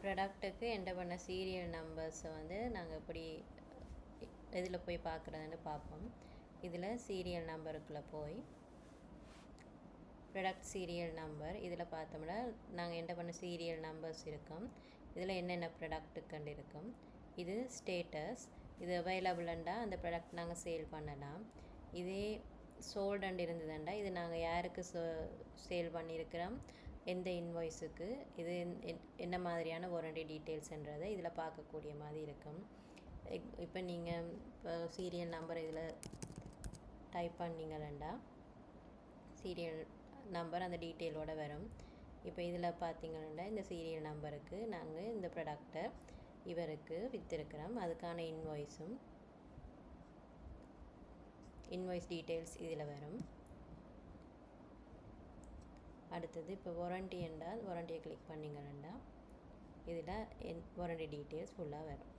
ப்ராடக்ட்டுக்கு enter பண்ண serial நம்பர்ஸை வந்து நாங்கள் எப்படி இதில் போய் பார்க்குறதுன்னு பார்ப்போம். இதில் சீரியல் நம்பருக்குள்ளே போய் ப்ராடக்ட் சீரியல் நம்பர் இதில் பார்த்தோம்னா நாங்கள் என்டர் பண்ண சீரியல் நம்பர்ஸ் இருக்கும். இதில் என்னென்ன ப்ராடக்ட்டுக்குன்னு இருக்கும். இது ஸ்டேட்டஸ், இது அவைலபிள்ண்டா அந்த ப்ராடக்ட் நாங்கள் சேல் பண்ணலாம். இதே சோல்டண்ட் இருந்ததுண்டா இது நாங்கள் யாருக்கு சேல் பண்ணியிருக்கிறோம், எந்த இன்வாய்ஸுக்கு, இது என்ன மாதிரியான வாரண்டி டீட்டெயில்ஸ்ன்றதை இதில் பார்க்கக்கூடிய மாதிரி இருக்கும். இப்போ நீங்கள் இப்போ சீரியல் நம்பர் இதில் டைப் பண்ணிங்களா சீரியல் நம்பர் அந்த டீட்டெயிலோடு வரும். இப்போ இதில் பார்த்தீங்கன்னா இந்த சீரியல் நம்பருக்கு நாங்கள் இந்த ப்ராடக்டை இவருக்கு விற்றுருக்கிறோம், அதுக்கான இன்வாய்ஸ் டீட்டெயில்ஸ் இதில் வரும். அடுத்தது இப்போ வாரண்டி என்றால் வாரண்டியை கிளிக் பண்ணிங்கன்னா இதில் வாரண்டி டீட்டெயில்ஸ் ஃபுல்லாக வரும்.